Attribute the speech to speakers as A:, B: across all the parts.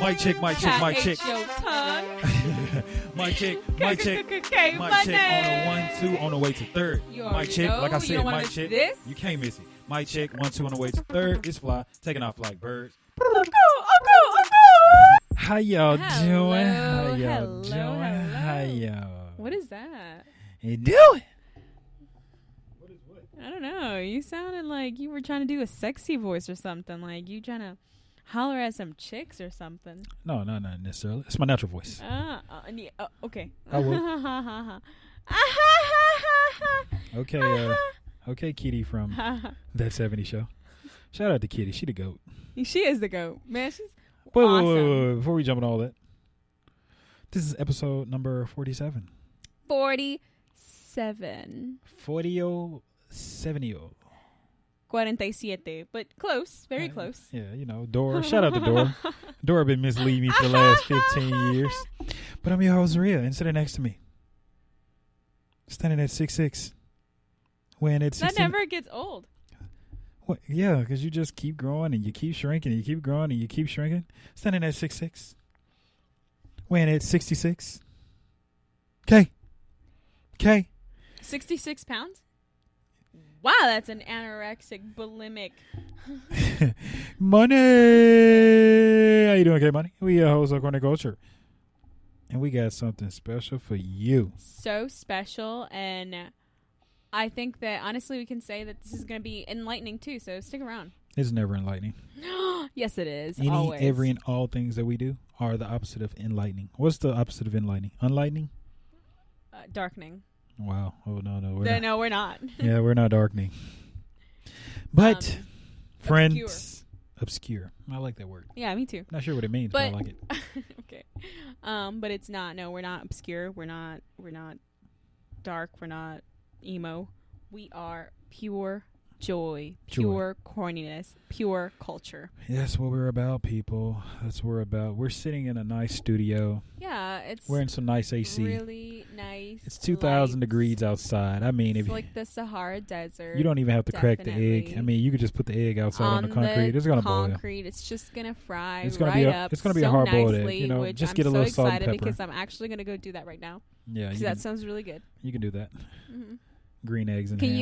A: Mic check, mic check, mic check.
B: Your tongue.
A: Mic check, mic check.
B: Okay,
A: Mic check on the 1, 2, on the way to third. Mic check, like I said, mic check.
B: This?
A: You can't miss it. Mic check, 1, 2 on the way to third. It's fly, taking off like birds.
B: Uncle.
A: How y'all
B: Hello,
A: doing? How y'all
B: hello,
A: doing?
B: hello.
A: How y'all?
B: What is that?
A: You doing? What is what?
B: I don't know. You sounded like you were trying to do a sexy voice or something. Like you trying to holler at some chicks or something.
A: No, not necessarily. It's my natural voice.
B: Okay.
A: I will. Okay, Kitty from That 70s Show. Shout out to Kitty. She the GOAT.
B: She is the GOAT. Man, she's
A: Wait,
B: awesome.
A: wait. Before we jump on all that, this is episode number 47.
B: 47.
A: 70.
B: 47. But close. Very close.
A: Yeah, you know, Dora. Shout out to Dora. Dora been misleading me for the last 15 years. But I'm your host, Ria, and sitting next to me, standing at 6'6", weighing at 16.
B: That never gets old.
A: What? Yeah, because you just keep growing and you keep shrinking and you keep growing and you keep shrinking. Standing at 6'6", weighing at 66. Okay.
B: 66 pounds? Wow, that's an anorexic, bulimic.
A: Money. How you doing, K Money? We host of Corner Culture. And we got something special for you.
B: So special, and I think that honestly we can say that this is going to be enlightening too, so stick around.
A: It's never enlightening.
B: Yes, it is.
A: Any,
B: always.
A: every, and all things that we do are the opposite of enlightening. What's the opposite of enlightening? Unlightening?
B: Darkening.
A: Wow. Oh, no.
B: No, we're not.
A: Yeah, we're not darkening. But, friends, obscure. I like that word.
B: Yeah, me too.
A: Not sure what it means, but I like it.
B: Okay. But it's not. No, we're not obscure. We're not dark. We're not emo. We are pure joy, pure corniness, pure culture.
A: That's what we're about, people. That's what we're about. We're sitting in a nice studio.
B: Yeah, it's
A: we're in some nice AC.
B: Really nice.
A: It's 2,000 degrees outside. I mean,
B: it's
A: if
B: like the Sahara Desert.
A: You don't even have to crack the egg. I mean, you could just put the egg outside on the concrete. It's gonna boil.
B: It's just gonna fry
A: it's gonna
B: right
A: be
B: up.
A: It's gonna be
B: so
A: a hard boiled
B: nicely,
A: egg. You know,
B: which
A: just
B: I'm
A: get a little
B: so
A: salt and
B: excited
A: pepper.
B: because I'm actually gonna go do that right now.
A: Yeah,
B: because that sounds really good.
A: You can do that.
B: Mm-hmm.
A: Green eggs and
B: Can
A: ham.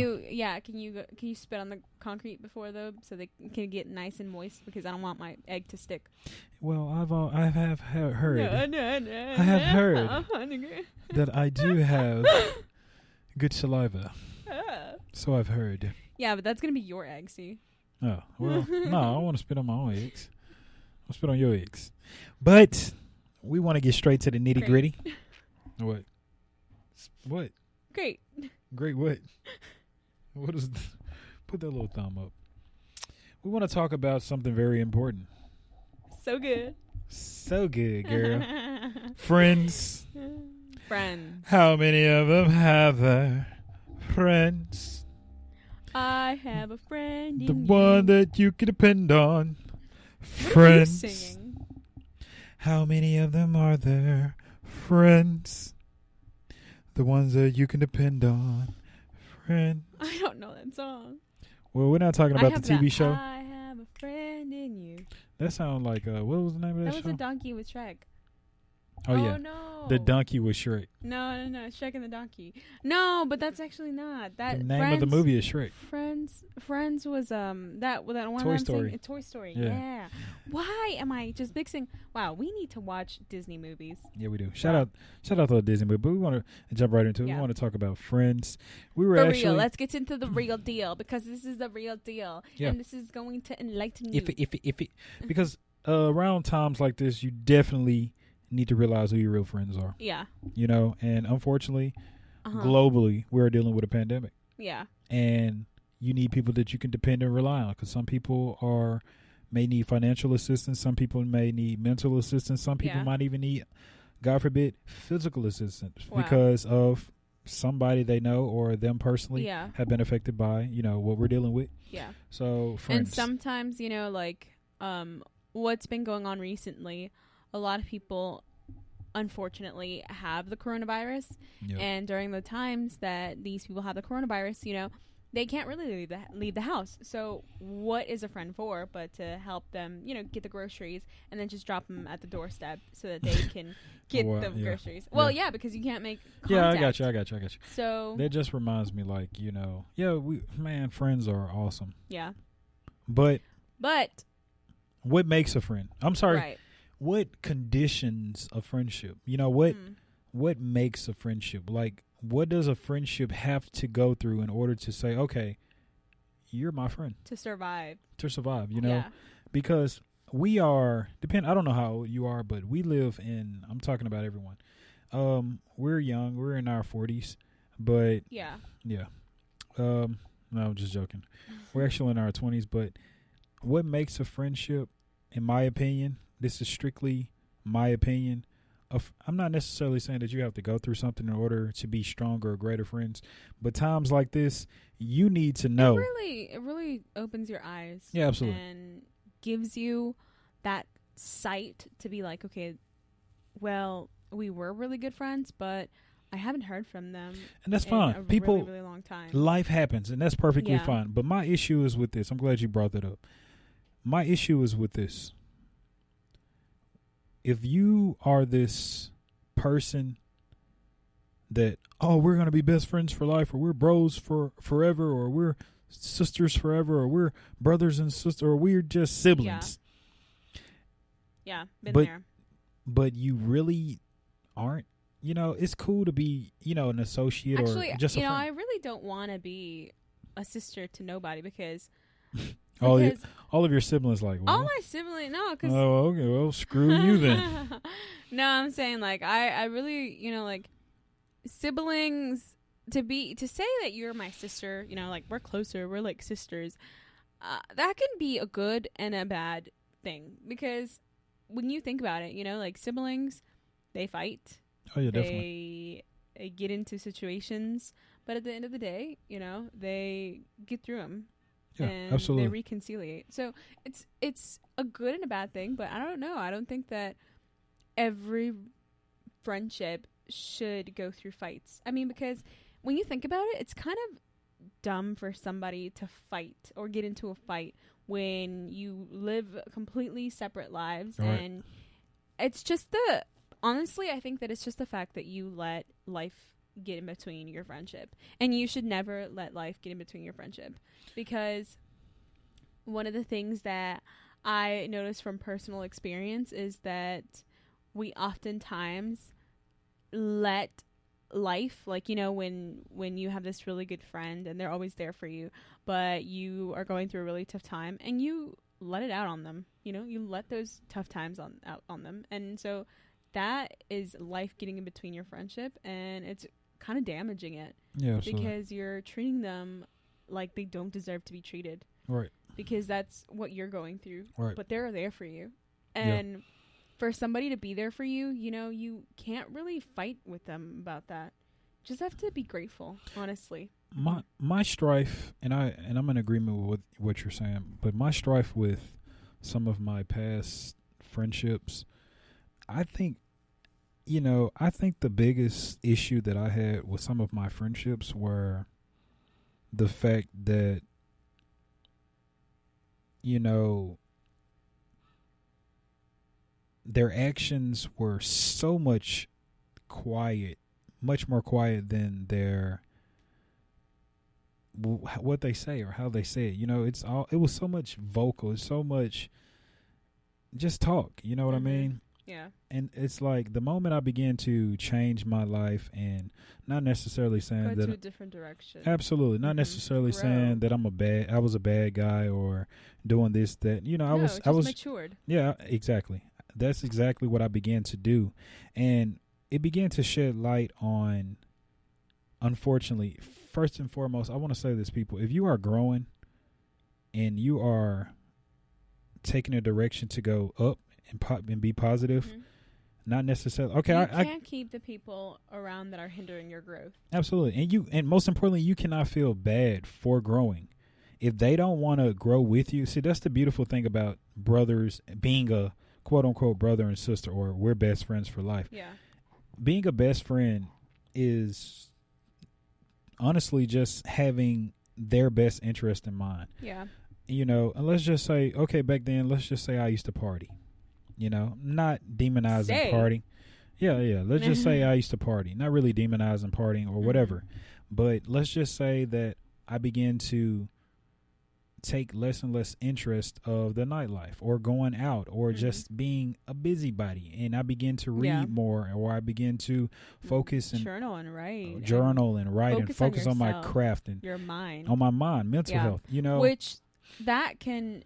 B: you spit on the concrete before though, so they can get nice and moist, because I don't want my egg to stick.
A: Well, I have heard.
B: No.
A: I have heard that I do have good saliva. So I've heard.
B: Yeah, but that's gonna be your egg, see?
A: Oh well, no, I want to spit on my own eggs. I'll spit on your eggs, but we want to get straight to the nitty gritty. What? What?
B: Great.
A: Great what? What is... Put that little thumb up. We want to talk about something very important.
B: So good.
A: So good, girl. Friends.
B: Friends.
A: How many of them have their friends?
B: I have a friend in
A: the one that you can depend on. Friends.
B: What are you singing?
A: How many of them are there? Friends. The ones that you can depend on. Friends.
B: I don't know that song.
A: Well, we're not talking about the TV show.
B: I have a friend in you.
A: That sounds like, what was the name of that show?
B: That was a donkey with Shrek.
A: Oh, yeah.
B: No.
A: The donkey was Shrek.
B: No. Shrek and the donkey. No, but that's actually not. That
A: the name of the movie is Shrek.
B: Friends was that one.
A: Toy Story.
B: Toy Story. Yeah. Why am I just mixing? Wow, we need to watch Disney movies.
A: Yeah, we do. Shout out to the Disney movie. But we want to jump right into it. Yeah. We want to talk about Friends. We were
B: For real. Let's get into the real deal, because this is the real deal, and this is going to enlighten you.
A: If it, because around times like this, you definitely need to realize who your real friends are.
B: Yeah.
A: You know, and unfortunately, globally, we're dealing with a pandemic.
B: Yeah.
A: And you need people that you can depend and rely on, because some people may need financial assistance. Some people may need mental assistance. Some people might even need, God forbid, physical assistance because of somebody they know or them personally have been affected by, what we're dealing with.
B: Yeah.
A: So, friends.
B: And sometimes, what's been going on recently, a lot of people unfortunately have the coronavirus. Yep. And during the times that these people have the coronavirus, they can't really leave the house. So what is a friend for but to help them, get the groceries and then just drop them at the doorstep so that they can get the groceries. Well, yeah, because you can't make contact.
A: Yeah, I got you.
B: So
A: that just reminds me, like, friends are awesome.
B: Yeah.
A: But what makes a friend? I'm sorry.
B: Right.
A: What conditions a friendship? What makes a friendship? Like, what does a friendship have to go through in order to say, okay, you're my friend?
B: To survive,
A: Yeah. Because we are, I don't know how old you are, but we live in, I'm talking about everyone. We're young. We're in our 40s, but
B: yeah.
A: No, I'm just joking. We're actually in our 20s, but what makes a friendship, in my opinion, this is strictly my opinion. I'm not necessarily saying that you have to go through something in order to be stronger or greater friends, but times like this, you need to know.
B: It really opens your eyes.
A: Yeah, absolutely.
B: And gives you that sight to be like, okay, well, we were really good friends, but I haven't heard from them.
A: And that's fine.
B: People, really, really long time.
A: Life happens, and that's perfectly fine. But my issue is with this. I'm glad you brought that up. My issue is with this. If you are this person that, we're going to be best friends for life, or we're bros for forever, or we're sisters forever, or we're brothers and sisters, or we're just siblings.
B: Yeah, been there.
A: But you really aren't. It's cool to be, an associate.
B: Actually,
A: or just a friend.
B: I really don't want to be a sister to nobody because
A: all of your siblings, like, well,
B: all my siblings, no, because
A: okay, well, screw you then.
B: No, I'm saying, like, I really, like, siblings, to say that you're my sister, like, we're closer, we're like sisters, that can be a good and a bad thing, because when you think about it, like, siblings, they fight.
A: Oh yeah, definitely.
B: They get into situations, but at the end of the day, they get through them.
A: Yeah,
B: and
A: absolutely.
B: They reconciliate. So it's a good and a bad thing, but I don't know. I don't think that every friendship should go through fights. I mean, because when you think about it, it's kind of dumb for somebody to fight or get into a fight when you live completely separate lives. Right. And it's just honestly, I think that it's just the fact that you let life get in between your friendship, and you should never let life get in between your friendship, because one of the things that I noticed from personal experience is that we oftentimes let life, like, when you have this really good friend and they're always there for you, but you are going through a really tough time and you let it out on them, you let those tough times out on them, and so that is life getting in between your friendship, and it's kind of damaging it.
A: Yeah, absolutely.
B: Because you're treating them like they don't deserve to be treated.
A: Right.
B: Because that's what you're going through.
A: Right.
B: But they're there for you. And for somebody to be there for you, you can't really fight with them about that. Just have to be grateful, honestly.
A: My strife, and I'm in agreement with what you're saying, but my strife with some of my past friendships, I think the biggest issue that I had with some of my friendships were the fact that, their actions were so much more quiet than their what they say or how they say it. It was so much vocal, it's so much just talk, you know what I mean?
B: Yeah.
A: And it's like the moment I began to change my life, and not necessarily saying
B: go
A: that
B: to a different direction.
A: Absolutely. Not necessarily saying that I was a bad guy or doing this, that, I was
B: matured.
A: Yeah, exactly. That's exactly what I began to do. And it began to shed light on, unfortunately, first and foremost, I want to say this, people, if you are growing and you are taking a direction to go up and be positive, not necessarily. Okay,
B: you can't keep the people around that are hindering your growth.
A: Absolutely, and most importantly, you cannot feel bad for growing. If they don't want to grow with you, see, that's the beautiful thing about brothers being a quote unquote brother and sister, or we're best friends for life.
B: Yeah,
A: being a best friend is honestly just having their best interest in mind.
B: Yeah.
A: You know, and let's just say, okay, back then, let's just say I used to party. You know, not demonizing party. Yeah. Let's just say I used to party. Not really demonizing partying or whatever. But let's just say that I began to take less and less interest of the nightlife or going out or just being a busybody, and I begin to read more, or I begin to focus and
B: journal and write
A: and focus on my craft and
B: your mind,
A: on my mind, mental health, you know,
B: which that can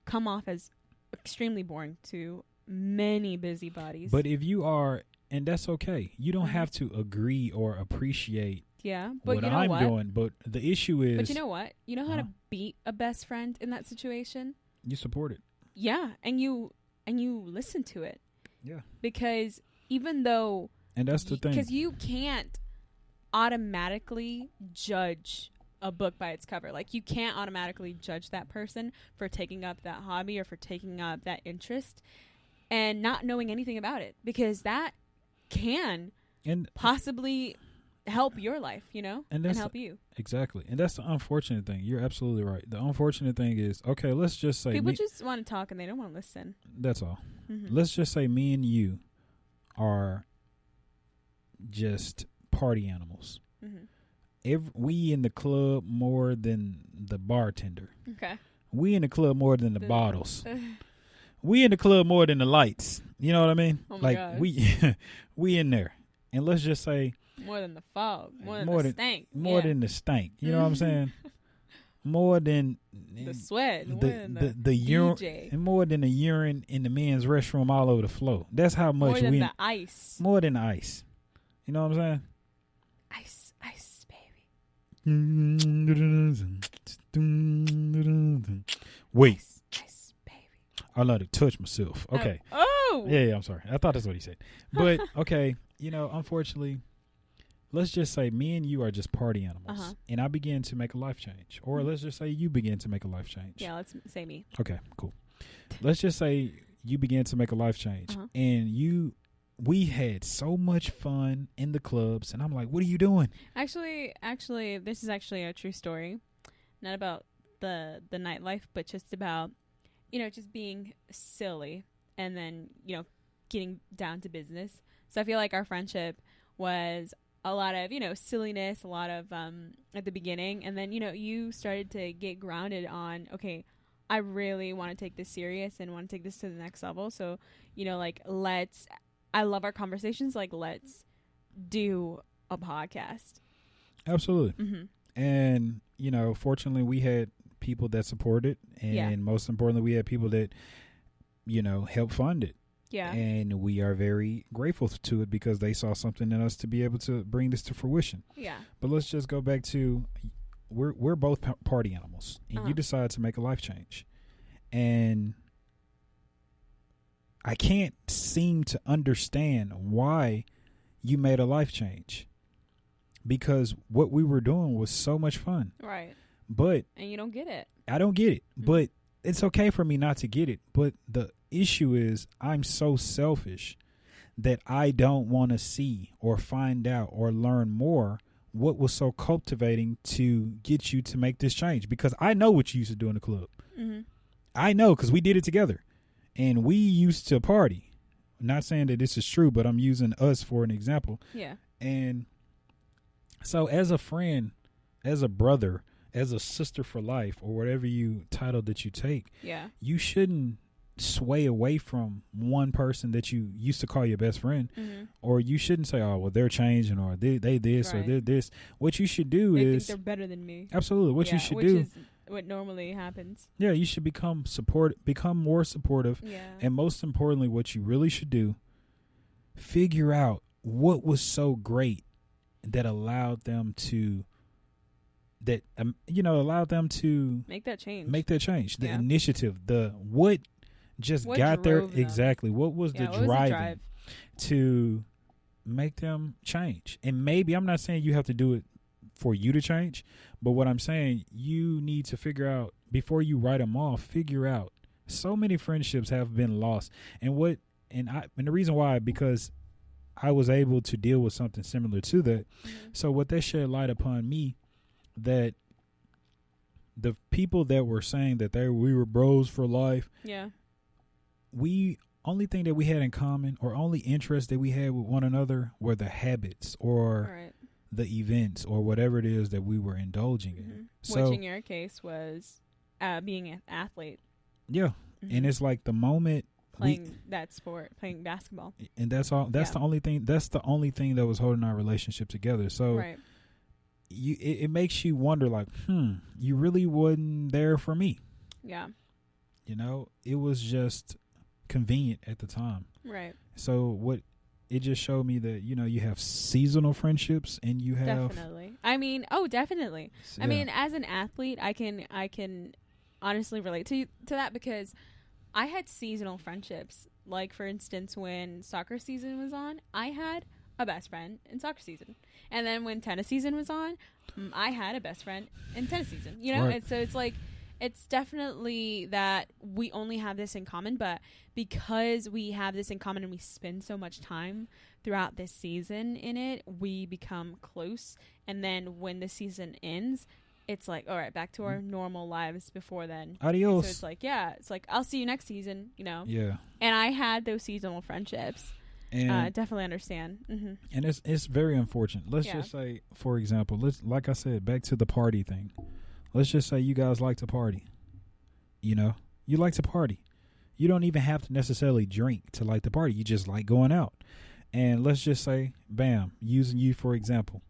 B: come off as extremely boring to many busybodies.
A: But if you are, and that's okay, you don't have to agree or appreciate
B: but
A: what
B: you know
A: I'm
B: what?
A: doing. But the issue is,
B: but you know what? You know how to beat a best friend in that situation?
A: You support it.
B: Yeah, and you listen to it.
A: Yeah.
B: Because even though,
A: and that's the thing,
B: because you can't automatically judge a book by its cover. Like, you can't automatically judge that person for taking up that hobby or for taking up that interest and not knowing anything about it, because that can possibly help your life, you know, and help you.
A: Exactly. And that's the unfortunate thing. You're absolutely right. The unfortunate thing is, okay, let's just say
B: people just want to talk and they don't want to listen.
A: That's all. Let's just say me and you are just party animals. We in the club more than the bartender. Okay. We in the club more than the bottles. We in the club more than the lights. You know what I mean?
B: Oh my gosh.
A: we in there. And let's just say
B: more than the fog, more than the stank.
A: More than the stank. You know what I'm saying? More than
B: the sweat,
A: the urine, and more than the urine in the men's restroom all over the floor. That's how much
B: more than the ice.
A: More than the ice. You know what I'm saying?
B: Ice, baby.
A: Wait.
B: Ice, baby.
A: I love to touch myself. Okay.
B: Oh.
A: Yeah, I'm sorry. I thought that's what he said. But okay, you know, unfortunately, let's just say me and you are just party animals, and I begin to make a life change. Or let's just say you begin to make a life change.
B: Yeah, let's say me.
A: Okay, cool. Let's just say you begin to make a life change, and we had so much fun in the clubs, and I'm like, what are you doing?
B: Actually, this is actually a true story. Not about the nightlife, but just about, you know, just being silly and then, you know, getting down to business. So I feel like our friendship was a lot of, you know, silliness, a lot of at the beginning, and then, you know, you started to get grounded on, okay, I really want to take this serious and want to take this to the next level. So, you know, like, I love our conversations, like, let's do a podcast.
A: Absolutely. And, you know, fortunately we had people that supported, and most importantly, we had people that, you know, helped fund it. Yeah. And we are very grateful to it because they saw something in us to be able to bring this to fruition. Yeah. But let's just go back to, we're both party animals, and you decide to make a life change. And I can't seem to understand why you made a life change, because what we were doing was so much fun. Right. And
B: you don't get it.
A: I don't get it. But it's okay for me not to get it. But the issue is, I'm so selfish that I don't want to see or find out or learn more what was so cultivating to get you to make this change, because I know what you used to do in the club. I know, because we did it together, and we used to party. Not saying that this is true, but I'm using us for an example. Yeah. And so as a friend, as a brother, as a sister for life, or whatever title that you take, you shouldn't sway away from one person that you used to call your best friend, or you shouldn't say, oh, well, they're changing, or they this, or they're this. What you should do is,
B: think they're better than me.
A: Absolutely. What you should do
B: is what normally happens.
A: Yeah, you should become more supportive. Yeah. And most importantly, what you really should do, figure out what was so great that allowed them to make that change. The initiative, what got there. Exactly. What was the drive to make them change? And maybe, I'm not saying you have to do it for you to change, but what I'm saying, you need to figure out, before you write them off, figure out, so many friendships have been lost. And the reason why, because I was able to deal with something similar to that. So what that shed light upon me, that the people that were saying that we were bros for life.
B: Yeah.
A: We only thing that we had in common, or only interest that we had with one another, were the habits or
B: Right.
A: the events or whatever it is that we were indulging in. So,
B: which in your case was being an athlete.
A: Yeah. And it's like the moment
B: playing that sport, playing basketball.
A: And that's all. That's the only thing. That's the only thing that was holding our relationship together. So
B: right.
A: it makes you wonder, like, you really wasn't there for me.
B: Yeah.
A: You know, it was just convenient at the time.
B: Right.
A: So it just showed me that, you know, you have seasonal friendships and you have
B: definitely. I mean, definitely. Yeah. I mean, as an athlete, I can honestly relate to that, because I had seasonal friendships. Like, for instance, when soccer season was on, I had a best friend in soccer season. And then when tennis season was on, I had a best friend in tennis season. You know? Right. And so it's like, it's definitely that we only have this in common, but because we have this in common and we spend so much time throughout this season in it, we become close. And then when the season ends, it's like, all right, back to our normal lives before then.
A: Adios.
B: So it's like, it's like, I'll see you next season, you know?
A: Yeah.
B: And I had those seasonal friendships. And definitely understand. Mm-hmm. And
A: it's very unfortunate. Let's just say, for example, like I said, back to the party thing. Let's just say you guys like to party. You know, you like to party. You don't even have to necessarily drink to like the party. You just like going out. And let's just say, bam, using you for example.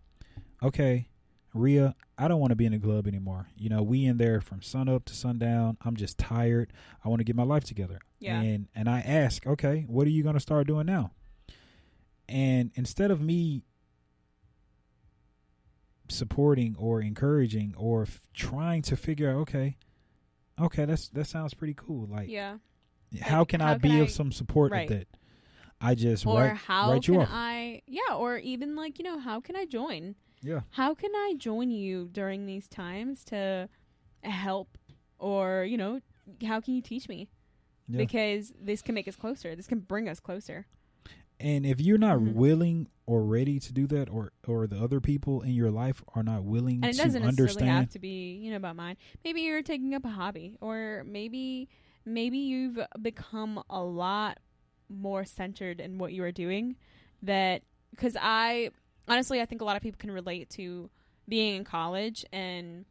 A: Okay, Ria, I don't want to be in the club anymore. You know, we in there from sun up to sundown. I'm just tired. I want to get my life together.
B: Yeah.
A: And I ask, okay, what are you going to start doing now? And instead of me supporting or encouraging or trying to figure out, okay, that sounds pretty cool. Like, how can I be of some support with that? I just write you off.
B: Or even like, you know, how can I join?
A: Yeah.
B: How can I join you during these times to help, or, you know, how can you teach me? Yeah. Because this can make us closer. This can bring us closer.
A: And if you're not willing or ready to do that, or the other people in your life are not willing to understand. And it doesn't necessarily have
B: to be, you know, about mine. Maybe you're taking up a hobby, or maybe you've become a lot more centered in what you are doing. Because honestly, I think a lot of people can relate to being in college, and,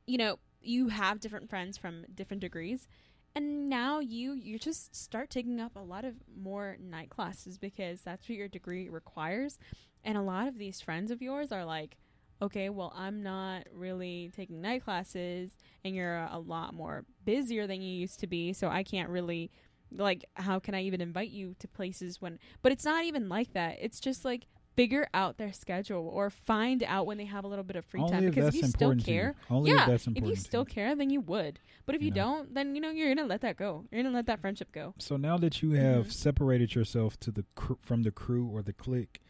B: you know, you have different friends from different degrees. And now you just start taking up a lot of more night classes because that's what your degree requires. And a lot of these friends of yours are like, okay, well, I'm not really taking night classes, and you're a lot more busier than you used to be. So I can't really, like, how can I even invite you to places when, but it's not even like that. It's just like, figure out their schedule, or find out when they have a little bit of free time. Because if you still care, if you still care, then you would. But if you don't, then, you know, you're gonna let that go. You're gonna let that friendship go.
A: So now that you have separated yourself to from the crew or the clique,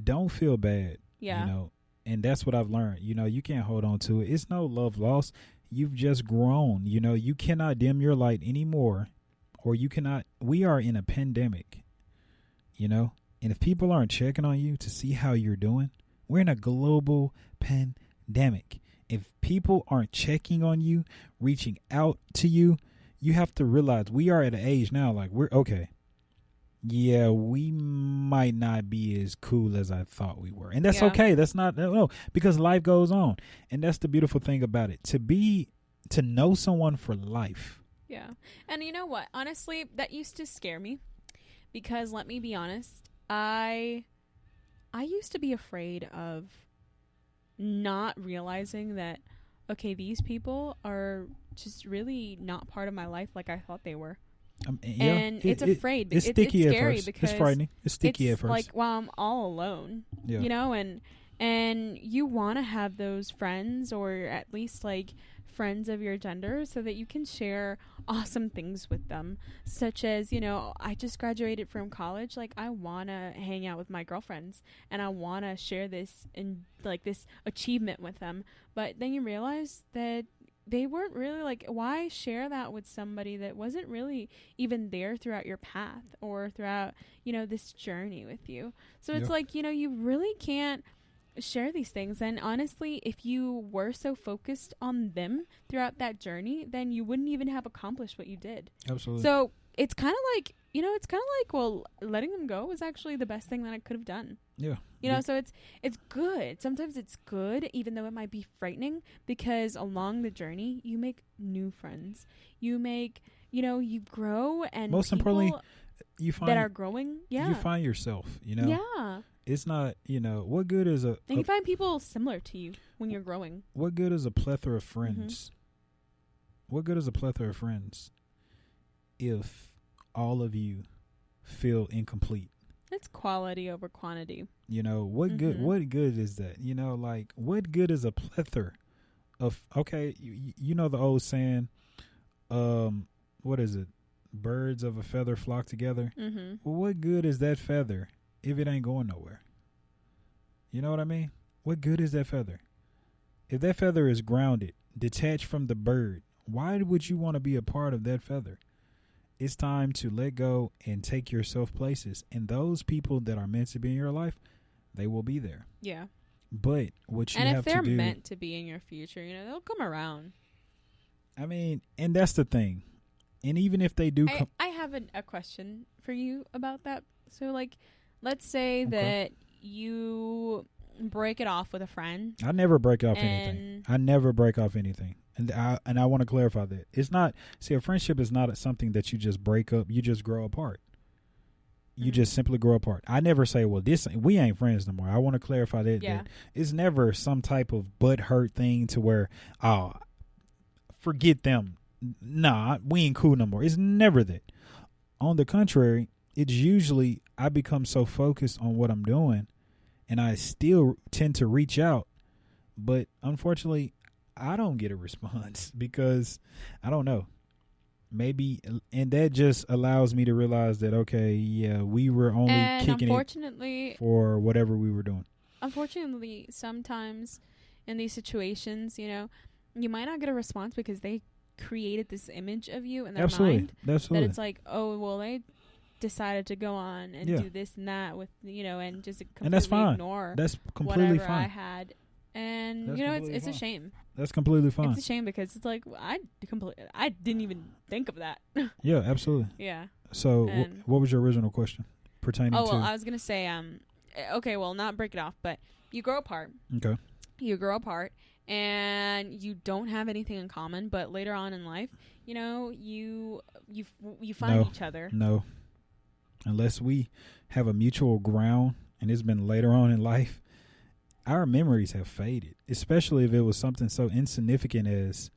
A: don't feel bad. You know, and that's what I've learned. You know, you can't hold on to it. It's no love lost. You've just grown. You know, you cannot dim your light anymore, or you cannot. We are in a pandemic. You know. And if people aren't checking on you to see how you're doing, we're in a global pandemic. If people aren't checking on you, reaching out to you, you have to realize we are at an age now, like, we're okay. Yeah, we might not be as cool as I thought we were. And that's okay. That's not, no, because life goes on. And that's the beautiful thing about it. To know someone for life.
B: Yeah. And you know what? Honestly, that used to scare me, because let me be honest, I used to be afraid of not realizing that, okay, these people are just really not part of my life like I thought they were. And it's afraid.
A: It's sticky
B: it's scary
A: at first.
B: Because
A: it's frightening. It's sticky at first.
B: Like, well, I'm all alone, you know, and you want to have those friends, or at least like friends of your gender, so that you can share awesome things with them, such as, you know, I just graduated from college, like, I want to hang out with my girlfriends, and I want to share this and like this achievement with them. But then you realize that they weren't really, like, why share that with somebody that wasn't really even there throughout your path or throughout, you know, this journey with you? So it's like, you know, you really can't share these things. And honestly, if you were so focused on them throughout that journey, then you wouldn't even have accomplished what you did.
A: Absolutely.
B: So it's kind of like, well, letting them go was actually the best thing that I could have done.
A: Yeah.
B: So it's good. Sometimes it's good, even though it might be frightening, because along the journey, you make new friends. You make, you grow, and
A: most importantly, you find
B: that are growing. Yeah.
A: You find yourself,
B: Yeah.
A: It's not, what good is
B: and you find people similar to you when you're growing.
A: What good is a plethora of friends?
B: Mm-hmm.
A: What good is a plethora of friends if all of you feel incomplete?
B: It's quality over quantity.
A: What good? What good is that? What good is a plethora of? Okay, you know the old saying, what is it? Birds of a feather flock together.
B: Mm-hmm.
A: Well, what good is that feather if it ain't going nowhere? You know what I mean? What good is that feather? If that feather is grounded, detached from the bird, why would you want to be a part of that feather? It's time to let go and take yourself places. And those people that are meant to be in your life, they will be there.
B: Yeah.
A: But what you
B: and
A: have to do...
B: And if they're meant to be in your future, they'll come around.
A: I mean, and that's the thing. And even if they do...
B: I have a question for you about that. So, let's say that you break it off with a friend.
A: I never break off anything. I never break off anything. And I want to clarify that. It's not... See, a friendship is not something that you just break up. You just grow apart. You just simply grow apart. I never say, well, we ain't friends no more. I want to clarify that.
B: Yeah.
A: That it's never some type of butt-hurt thing to where, forget them. Nah, we ain't cool no more. It's never that. On the contrary, it's usually I become so focused on what I'm doing, and I still tend to reach out. But unfortunately, I don't get a response because I don't know. Maybe, and that just allows me to realize that, okay, yeah, we were only kicking it for whatever we were doing.
B: Unfortunately, sometimes in these situations, you might not get a response because they created this image of you in their mind.
A: Absolutely.
B: That it's like, oh, well, they decided to go on and do this and that with, and just completely
A: and that's fine.
B: Ignore
A: that's completely
B: whatever
A: fine.
B: I had. And, it's a shame.
A: That's completely fine.
B: It's a shame because it's like, I didn't even think of that.
A: Yeah, absolutely.
B: Yeah.
A: So what was your original question pertaining to?
B: Oh, well, I was going to say, okay, well, not break it off, but you grow apart.
A: Okay.
B: You grow apart and you don't have anything in common, but later on in life, you find each other.
A: No. Unless we have a mutual ground and it's been later on in life, our memories have faded, especially if it was something so insignificant as...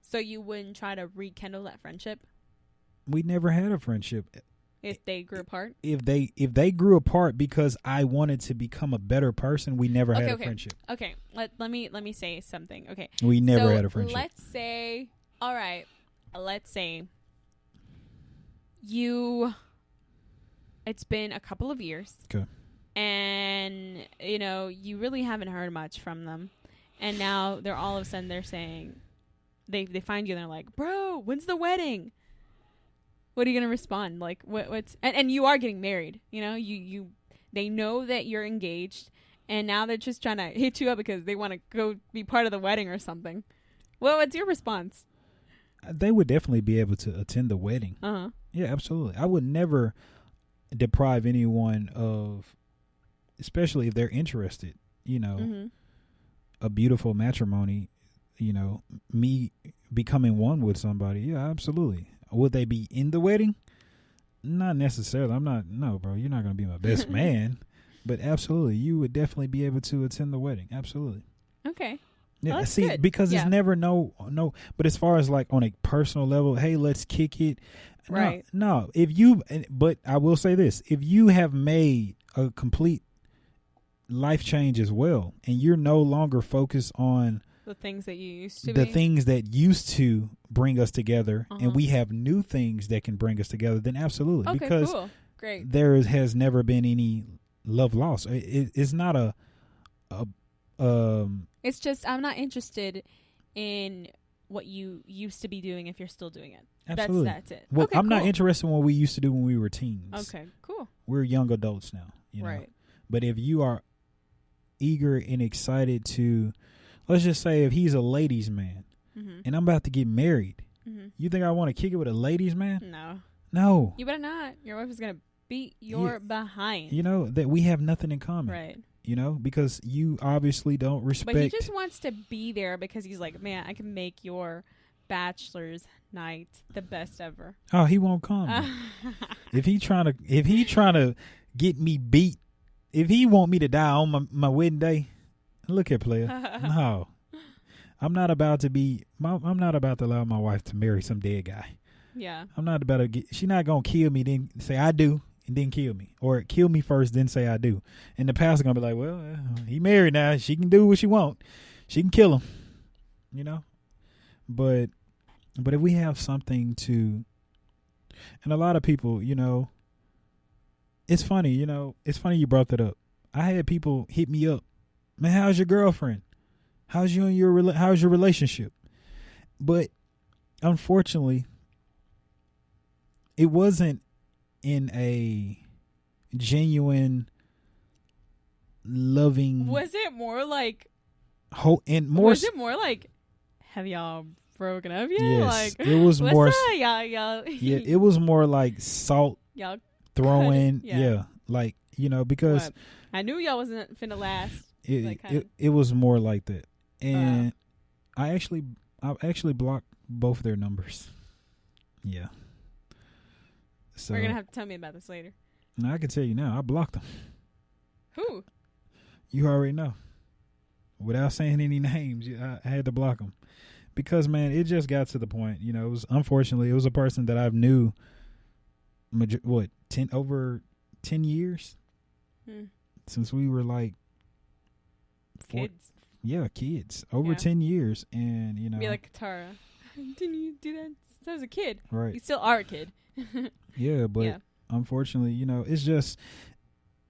B: So you wouldn't try to rekindle that friendship?
A: We never had a friendship.
B: If they grew apart?
A: If they grew apart because I wanted to become a better person, we never had a friendship.
B: Okay, let me say something. Okay.
A: We never had a friendship.
B: Let's say it's been a couple of years.
A: Okay.
B: And, you really haven't heard much from them. And now they're all of a sudden they're saying, they find you and they're like, bro, when's the wedding? What are you going to respond? Like, what's, and you are getting married, they know that you're engaged and now they're just trying to hit you up because they want to go be part of the wedding or something. Well, what's your response?
A: They would definitely be able to attend the wedding.
B: Uh-huh.
A: Yeah, absolutely. I would never deprive anyone of, especially if they're interested, a beautiful matrimony, me becoming one with somebody. Yeah, absolutely. Would they be in the wedding? Not necessarily. No, bro, you're not going to be my best man, but absolutely. You would definitely be able to attend the wedding. Absolutely.
B: Okay.
A: Yeah.
B: Well,
A: see,
B: good.
A: because it's never no, but as far as like on a personal level, hey, let's kick it.
B: Right.
A: No, but I will say this, if you have made a complete life change as well, and you're no longer focused on
B: the things that you used to
A: the things that used to bring us together, and we have new things that can bring us together, then absolutely.
B: Okay,
A: because
B: cool. Great.
A: There has never been any love lost. It's not
B: it's just I'm not interested in what you used to be doing if you're still doing it.
A: Absolutely.
B: That's it.
A: Well,
B: okay,
A: I'm
B: cool.
A: not interested in what we used to do when we were teens.
B: Okay, cool.
A: We're young adults now,
B: Right.
A: But if you are eager and excited to, let's just say if he's a ladies man and I'm about to get married, you think I want to kick it with a ladies man? No.
B: You better not. Your wife is going to beat your behind.
A: You know, that we have nothing in common.
B: Right.
A: You know, because you obviously don't respect.
B: But he just wants to be there because he's like, man, I can make your bachelor's night the best ever.
A: Oh, he won't come. If he trying to get me beat, if he want me to die on my wedding day, look at player. No. I'm not about to allow my wife to marry some dead guy.
B: Yeah.
A: I'm not about to she's not going to kill me then say I do and then kill me, or kill me first then say I do. And the pastor going to be like, well, he married now. She can do what she want. She can kill him, you know? But if we have something to, and a lot of people, you know, it's funny you brought that up. I had people hit me up, man, how's your girlfriend? How's your relationship? But unfortunately, it wasn't in a genuine, loving.
B: Was it more like?
A: Was
B: it more like? Have y'all broken up yet?
A: Yes,
B: like,
A: it was more.
B: Y'all.
A: Yeah, it was more like salt
B: y'all
A: throwing. Yeah, like, you know, because
B: I knew y'all wasn't finna last.
A: It was more like that, and I actually blocked both their numbers. Yeah. So
B: we're gonna have to tell me about this later.
A: No, I can tell you now. I blocked them.
B: Who?
A: You already know. Without saying any names, I had to block them because, man, it just got to the point. You know, it was a person that I've knew. Over 10 years since we were like
B: kids.
A: Yeah, kids over 10 years, and you know,
B: be like Katara. Didn't you do that since I was a kid?
A: Right.
B: You still are a kid.
A: Yeah, but unfortunately, you know, it's just,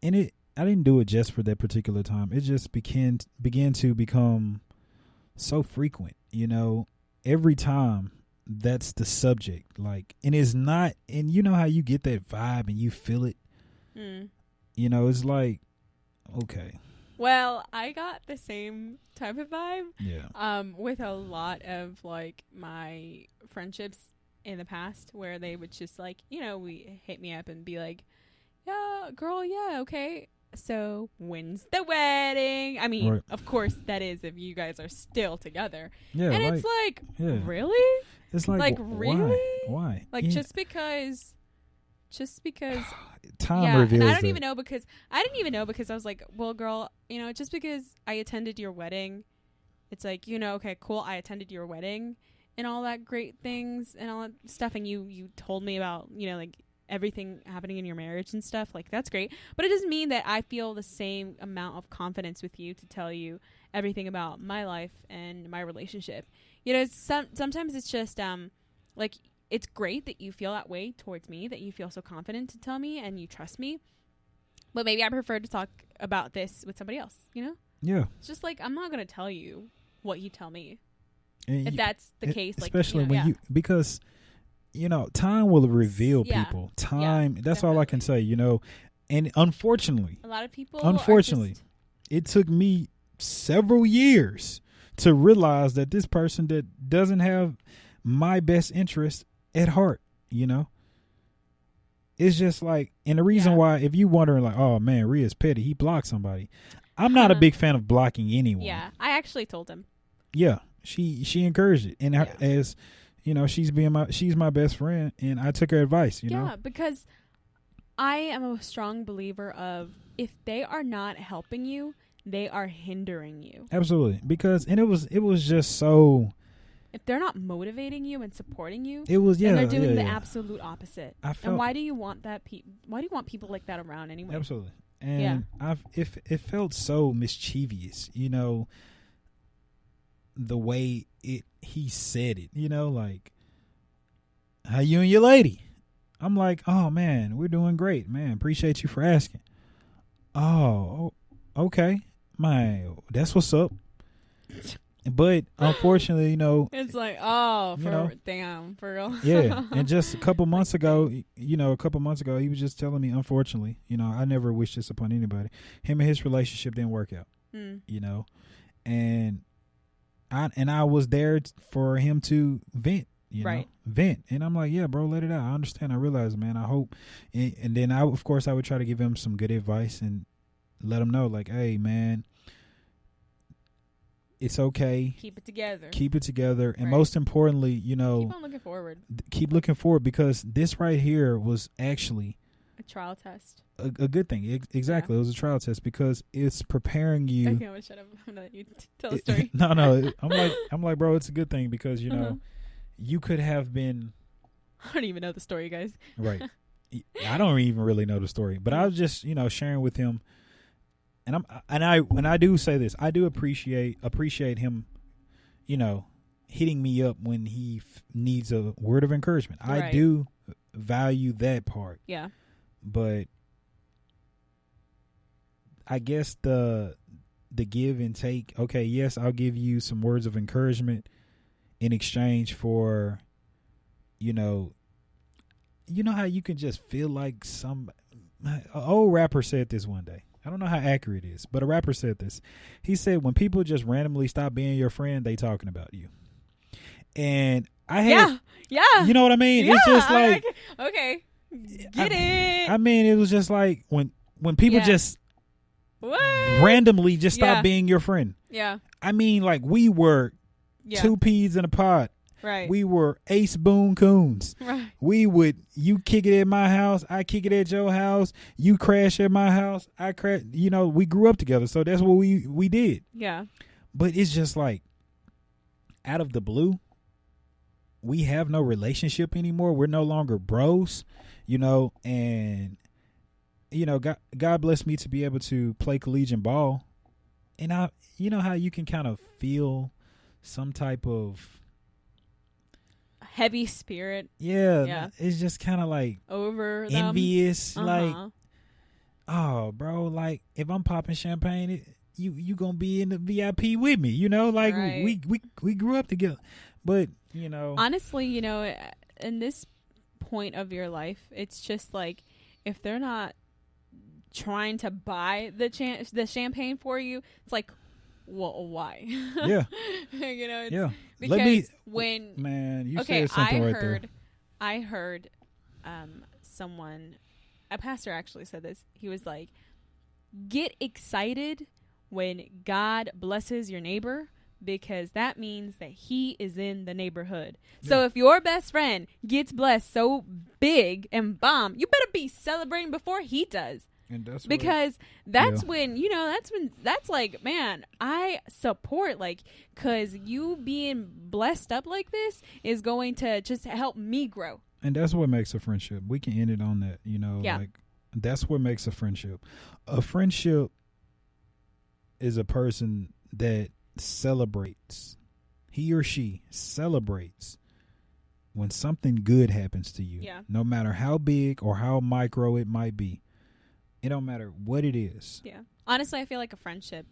A: and I didn't do it just for that particular time. It just began to become so frequent, you know, every time that's the subject, like, and it's not, and you know how you get that vibe and you feel it, you know, it's like, okay.
B: Well, I got the same type of vibe.
A: Yeah.
B: With a lot of like my friendships in the past where they would just like, you know, we hit me up and be like, yeah, girl, yeah, okay. So when's the wedding? I mean, of course that is if you guys are still together.
A: Yeah.
B: And it's like, really?
A: It's like
B: really?
A: Why?
B: Like just because
A: time reveals.
B: And I didn't even know because I was like, well, girl, you know, just because I attended your wedding, it's like, you know, okay, cool, I attended your wedding and all that great things and all that stuff, and you told me about, you know, like everything happening in your marriage and stuff, like that's great, but it doesn't mean that I feel the same amount of confidence with you to tell you everything about my life and my relationship. You know, sometimes it's just like, it's great that you feel that way towards me, that you feel so confident to tell me and you trust me, but maybe I prefer to talk about this with somebody else, you know?
A: Yeah.
B: It's just like, I'm not going to tell you what you tell me.
A: And
B: if that's the case, like,
A: especially
B: you know,
A: when because, you know, time will reveal people. Time, that's
B: definitely all
A: I can say, you know, and unfortunately,
B: a lot of people,
A: it took me several years to realize that this person that doesn't have my best interest at heart, you know, it's just like, and the reason why, if you wondering like, oh man, Ria's petty, he blocked somebody. I'm not a big fan of blocking anyone.
B: Yeah, I actually told him.
A: Yeah, she encouraged it, and as you know, she's my best friend, and I took her advice. You know,
B: because I am a strong believer of, if they are not helping you, they are hindering you.
A: Absolutely, because it was just so.
B: If they're not motivating you and supporting you,
A: then
B: they're doing the absolute opposite.
A: And
B: why do you want that? Why do you want people like that around anyway?
A: Absolutely. And it felt so mischievous, you know, the way he said it, you know, like, how you and your lady? I'm like, oh man, we're doing great, man. Appreciate you for asking. Oh, okay, man, that's what's up. But unfortunately, you know,
B: it's like, damn, for real.
A: Yeah, and just a couple months ago, he was just telling me, unfortunately, you know, I never wish this upon anybody. Him and his relationship didn't work out. you know, and I was there for him to vent. You know, vent. And I'm like, yeah, bro, let it out. I understand. I realize, man. I hope. And then of course, I would try to give him some good advice and let him know, like, hey, man, it's okay.
B: Keep it together.
A: Keep it together. And most importantly, you know,
B: keep on looking forward.
A: Keep looking forward, because this right here was actually
B: a trial test.
A: A good thing. Exactly. It was a trial test because it's preparing you.
B: Okay, I'm gonna shut up. I'm gonna let you tell the story.
A: No. I'm like, bro, it's a good thing because, you know, you could have been.
B: I don't even know the story, guys.
A: Right. I don't even really know the story, but I was just, you know, sharing with him, and I do say this, I do appreciate him, you know, hitting me up when he needs a word of encouragement. I do value that part.
B: Yeah.
A: But I guess the give and take. Okay, yes, I'll give you some words of encouragement in exchange for, you know how you can just feel like an old rapper said this one day. I don't know how accurate it is, but a rapper said this. He said, when people just randomly stop being your friend, they talking about you. And I had,
B: yeah,
A: you know what I mean?
B: Yeah,
A: it's just like,
B: okay, get it.
A: I mean, it was just like when people just randomly just stop being your friend.
B: Yeah.
A: I mean, like, we were two peas in a pod.
B: Right.
A: We were Ace Boone Coons.
B: Right.
A: You kick it at my house, I kick it at your house, you crash at my house, I crash. You know, we grew up together, so that's what we did.
B: Yeah.
A: But it's just like, out of the blue, we have no relationship anymore. We're no longer bros, you know, and, you know, God blessed me to be able to play collegiate ball. And you know how you can kind of feel some type of
B: heavy spirit.
A: Yeah. It's just kind of like
B: over
A: envious. Like, oh, bro, like, if I'm popping champagne, you gonna be in the VIP with me, you know, like we grew up together. But, you know,
B: honestly, you know, in this point of your life, it's just like, if they're not trying to buy the champagne for you, it's like, well, why?
A: Yeah.
B: You know,
A: it's
B: because when
A: you said something right there.
B: I heard someone, a pastor actually said this. He was like, get excited when God blesses your neighbor, because that means that he is in the neighborhood. Yeah. So if your best friend gets blessed so big and bomb, you better be celebrating before he does.
A: And that's
B: when, you know, that's like, man, I support, like, because you being blessed up like this is going to just help me grow.
A: And that's what makes a friendship. We can end it on that, you know, like, that's what makes a friendship. A friendship is a person that celebrates. He or she celebrates when something good happens to you.
B: Yeah.
A: No matter how big or how micro it might be. It don't matter what it is.
B: Yeah. Honestly, I feel like a friendship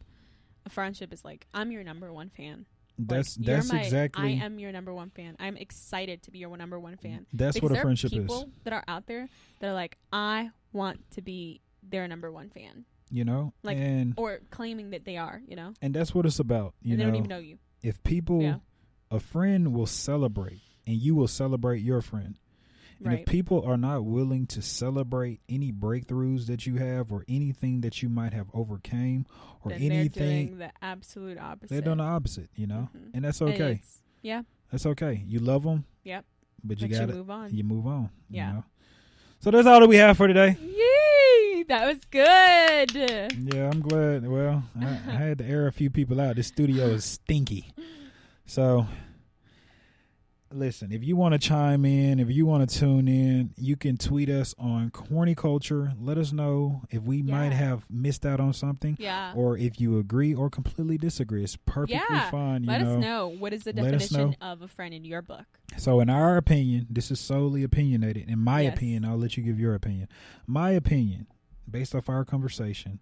B: is like, I'm your number one fan.
A: That's
B: I
A: exactly.
B: am your number one fan. I'm excited to be your number one fan.
A: That's because what a friendship is.
B: There are people that are out there that are like, I want to be their number one fan.
A: You know,
B: like, or claiming that they are. You know,
A: and that's what it's about. You know,
B: they don't even know you.
A: If people, a friend will celebrate, and you will celebrate your friend. And if people are not willing to celebrate any breakthroughs that you have or anything that you might have overcame or
B: then
A: anything,
B: they're doing the absolute opposite.
A: They're doing the opposite, you know, and that's okay. That's okay. You love them.
B: Yep.
A: But you gotta
B: move on.
A: You move on.
B: Yeah.
A: You know? So that's all that we have for today.
B: Yay! That was good.
A: Yeah, I'm glad. Well, I had to air a few people out. This studio is stinky. So. Listen, if you want to chime in, if you want to tune in, you can tweet us on Corny Culture. Let us know if we might have missed out on something.
B: Yeah.
A: Or if you agree or completely disagree. It's perfectly fine.
B: Let us know. What is the definition of a friend in your book?
A: So in our opinion, this is solely opinionated. In my opinion, I'll let you give your opinion. My opinion, based off our conversation,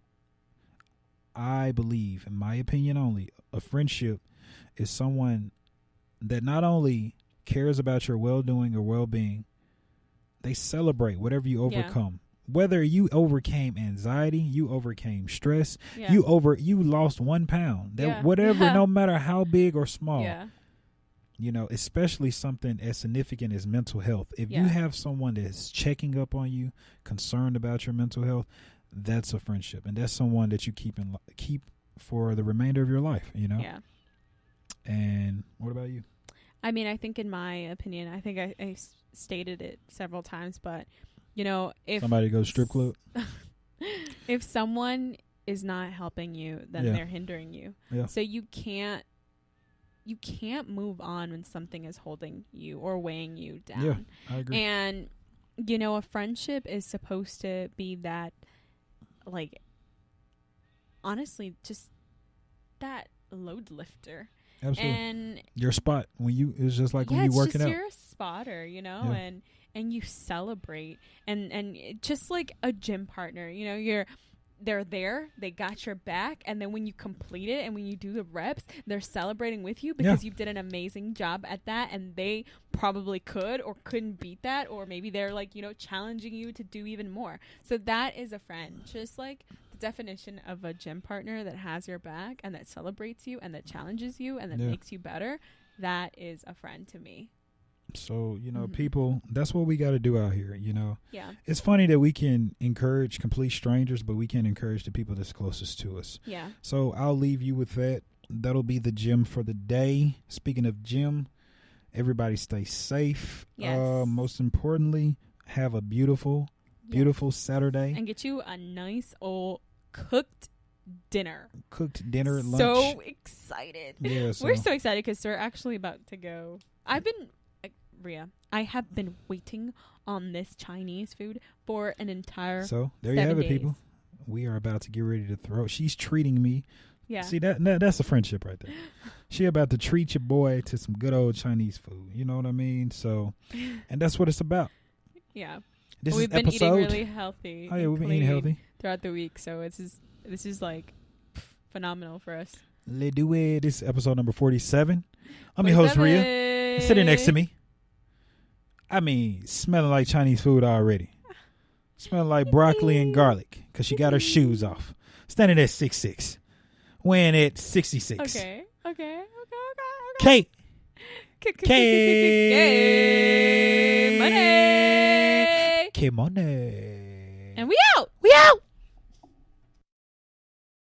A: I believe, in my opinion only, a friendship is someone that not only cares about your well-doing or well-being, they celebrate whatever you overcome, whether you overcame anxiety, you overcame stress,
B: Yeah.
A: you lost 1 pound, that whatever, no matter how big or small, you know, especially something as significant as mental health. If you have someone that's checking up on you, concerned about your mental health, that's a friendship, and that's someone that you keep for the remainder of your life, you know?
B: Yeah.
A: And what about you?
B: I mean, I think in my opinion, I think I stated it several times, but, you know, if
A: somebody goes strip club,
B: if someone is not helping you, then they're hindering you.
A: Yeah.
B: So you can't move on when something is holding you or weighing you down.
A: Yeah, I agree.
B: And, you know, a friendship is supposed to be that, like, honestly, just that load lifter.
A: Absolutely.
B: And
A: your spot it's just like when you working out.
B: You're a spotter, you know, and you celebrate, and just like a gym partner, you know, they're there, they got your back, and then when you complete it and when you do the reps, they're celebrating with you because you did an amazing job at that, and they probably could or couldn't beat that, or maybe they're like, you know, challenging you to do even more. So that is a friend. Just like the definition of a gym partner that has your back and that celebrates you and that challenges you and that makes you better, that is a friend to me.
A: So, you know, people, that's what we got to do out here, you know.
B: Yeah.
A: It's funny that we can encourage complete strangers, but we can't encourage the people that's closest to us.
B: Yeah.
A: So I'll leave you with that. That'll be the gym for the day. Speaking of gym, everybody stay safe.
B: Yes.
A: Most importantly, have a beautiful Saturday.
B: And get you a nice old cooked dinner.
A: Lunch.
B: So excited.
A: Yeah,
B: we're so excited because we're actually about to go. Ria, I have been waiting on this Chinese food for an entire
A: So there you have it,
B: days.
A: people. We are about to get ready to throw. She's treating me.
B: Yeah.
A: See, that's a friendship right there. She about to treat your boy to some good old Chinese food. You know what I mean? So, and that's what it's about.
B: Yeah.
A: We've
B: been eating really healthy.
A: Oh yeah, we've been eating healthy
B: throughout the week. So this is like phenomenal for us.
A: Let's do it. This is episode number 47. I'm your host, Ria. Sitting next to me. I mean, smelling like Chinese food already. Smelling like broccoli and garlic because she got her shoes off. Standing at 6'6", weighing at 66.
B: Okay.
A: Kate.
B: Money.
A: K money.
B: And we out.
A: We out.